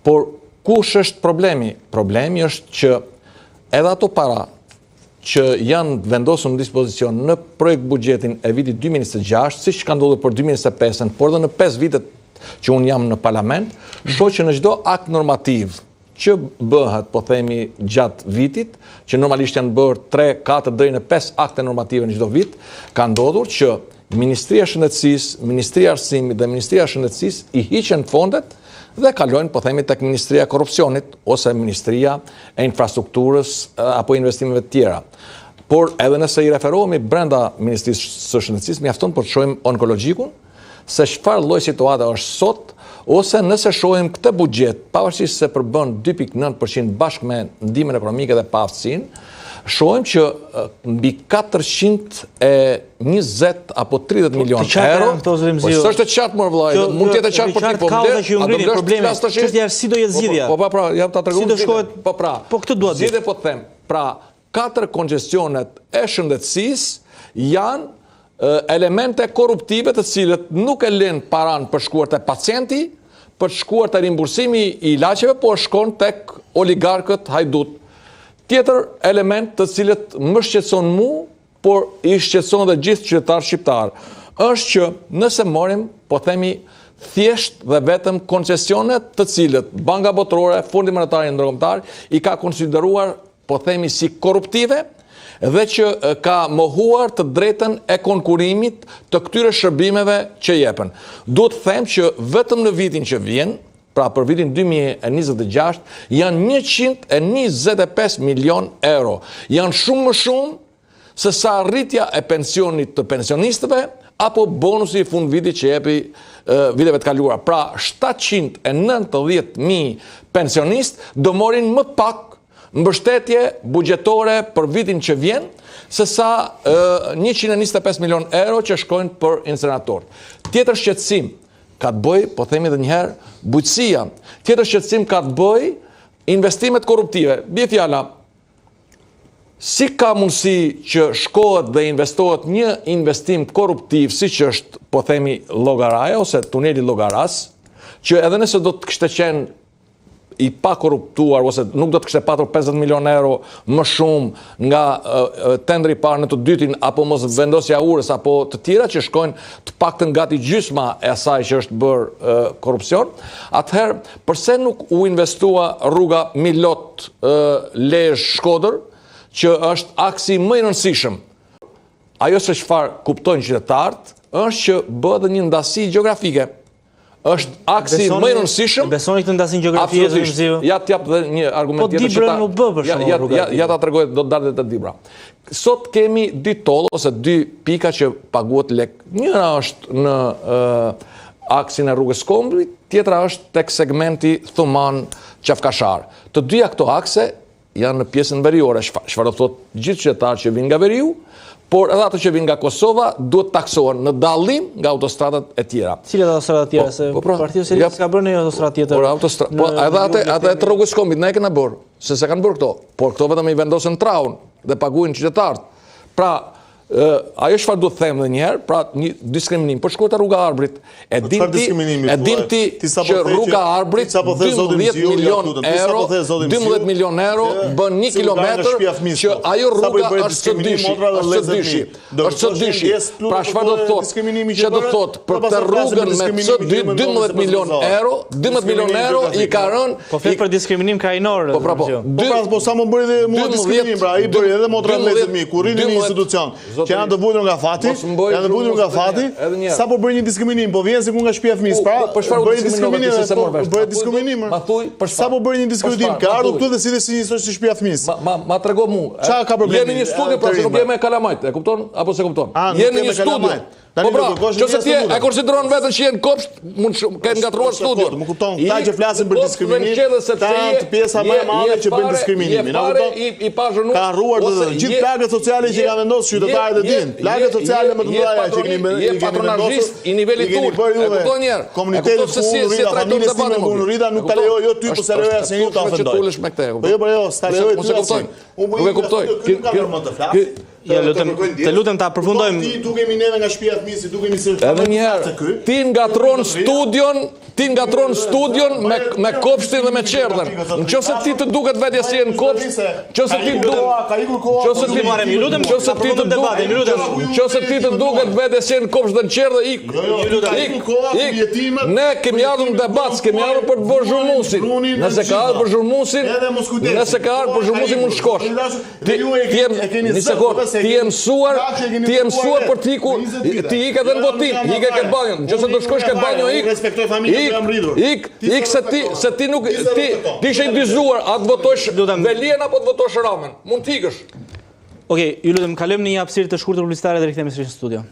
Por kush është problemi? Problemi është që edhe ato para që janë vendosur në dispozicion në projekt buxhetin e vitit 2026, siç ka ndodhur për 2025, por edhe në 5 vitet që unë jam në parlament, shoh që në çdo akt normativ që bëhet, po themi, gjatë vitit, që normalisht janë bërë 3, 4 deri në 5 akte normative në çdo vit, ka ndodhur që Ministria e Shëndetësisë, Ministria e Arsimit dhe Ministria e Shëndetësisë i hiqen fondet dhe kalojnë, po themi, tek Ministria e Korrupsionit ose Ministria e Infrastrukturës apo investimeve të tjera. Por edhe nëse i referohemi brenda Ministrisë së Shëndetësisë, mjafton për të shohim onkologjikun, se çfarë lloj situata është sot, ose nëse shohim këtë buxhet, pavarësisht se përbën 2.9% bashkë me ndihmën ekonomike dhe paaftësinë, shohim që mbi 420 apo 30 milion euro, është të qartë më vëllai, mund të jetë qartë për ti, po çështja si do jetë zgjidhja. Po pra, jam ta tregoj. Si do shkohet? Po këtë dua të zgjidhje, po të them. Pra, 4 kongestionet e shëndetësisë janë elemente korruptive të cilët nuk e lënë paran për shkuar te pacienti, për shkuar te rimbursimi i ilaçeve, por shkon tek oligarkët hajdut. Tjetër element të cilët më shqetëson mu, por i shqetëson dhe gjithë qytetarë shqiptarë, është që nëse morim, po themi, thjesht dhe vetëm koncesionet të cilët Banka Botërore, Fondi Monetar Ndërkombëtar i ka konsideruar, po themi, si korruptive dhe që ka mohuar të drejtën e konkurimit të këtyre shërbimeve që jepen. Duhet të them që vetëm në vitin që vjen, pra për vitin 2026, janë 125 milion euro. Janë shumë më shumë se sa rritja e pensionit të pensionistëve, apo bonusi i fund vitit që jepi viteve të kaluara. Pra, 790.000 pensionistë do morin më pak mbështetje buxhetore për vitin që vjen, se sa 125 milion euro që shkojnë për insenator. Tjetër shqetësim ka të bëj, po themi edhe njëherë, bujqësia. Tjetër shqetësim ka të bëj investimet korruptive. Bie fjala, si ka mundësi që shkohet dhe investohet një investim korruptiv, si që është, po themi, Llogaraja, ose tuneli Llogaras, që edhe nëse do të kishte qenë i pa korruptuar, ose nuk do të kishte patur 50 milion euro më shumë nga tendri i parë në të dytin, apo mos vendosja urës, apo të tjera që shkojnë të paktën gati gjysma e asaj që është bërë korrupsion, atëherë, përse nuk u investua rruga Milot Lezhë Shkodër, që është aksi më i rëndësishëm? Ajo se çfarë kuptojnë qytetarët, është që bëhet një ndasi gjeografike. Është aksi më i rëndësishëm. Besoni këtë ndasinë gjeografike zë Mziu? Ja t'jap dhe një argument tjetër. Po Dibra nuk bë për shkak. Ja ta tregoj, do të dalë te Dibra. Sot kemi 2 tollë ose 2 pika që paguhet lek. Njëra është në aksin e rrugës Kombrit, tjetra është tek segmenti Thuman Qafkashar. Të dyja këto akse janë në pjesën veriore, çfarë do thotë gjithë qytetarët që vinë nga veriu, por edhe ato që vinë nga Kosova duhet taksohen në dallim nga autostradat e tjera. Cilat autostradat tjera? Se Partia Socialiste ka bërë një autostradë tjetër. Po edhe ato të rrugës Kombit ne e kena bërë, se se kanë bërë këto. Por këto vetëm i vendosën traun dhe paguajnë qytetarët. Pra, ajo çfarë duhet të them edhe një herë, pra një diskriminim. Po shkoj te rruga Arbrit, e dinti që rruga Arbrit 12 milion euro bën 1 kilometër, që ajo rruga është së dyshi. Pra çfarë do të thotë? Që do të thotë për të rrugën me C2 12 milion euro i ka rënë. Po flet për diskriminim krajinor. Po sa më bëri dhe mua diskriminim, pra i bëri edhe motra lezëmi, kur rrini në institucion. Që janë të vujtur nga fati, sa po bëri një diskriminim, po vjen sikur nga shtëpia e fëmisë, pra bëri diskriminim, sa po bëri një diskriminim, ka ardhur këtu dhe si njësoj si shtëpia e fëmisë. Ma trego mu, jemi një studio, pra se nuk jemi e Kalamajt, e kupton, apo se kupton? Jemi një studio. Po pra, nëse ti e konsideron veten që jenë kopsht, mund të ngatruar studio. Më kupton, ta që flasin për diskriminim, ta janë pjesa më e madhe që bëjnë diskriminimin. Ka harruar gjithë plagët sociale që kanë vendosur qytetarët e din. Plagët sociale më të mëdha që keni patronazhist i nivelit tul. E kupton një herë. Komuniteti Rrida, familjes time Rrida nuk ta lejoj jo ty, po se lejoj asnjëri ta ofendoj. Po jo, po jo, sta lejoj ty. Nuk e kuptoj. Ja, të lutem ta përfundojmë. Ti dukemi neve nga shtëpia e Edhe njëherë, ti ngatron studion me kopshtin dhe me qerdhen. Në qëse ti të duket vetja si e në kopsht, qëse ti të duket vetja si e në kopsht dhe në qerdhe, ik. Ne kemi ardhur në debat, kemi ardhur për të bërë zhurmusin. Nëse ka ardhur për zhurmusin, mund shkosh. Ti e mësuar për t'iku, ti ik edhe në votim, ik e ke banjon. Nëse do shkosh ke banjo, ik se ti nuk, ti ishe i dyzuar, a të votosh Velien apo të votosh Ramen. Mund t'ikësh. Okej, ju lutem, kalojmë në një hapësirë të shkurtër publicitare dhe rikthehemi sërish në studio.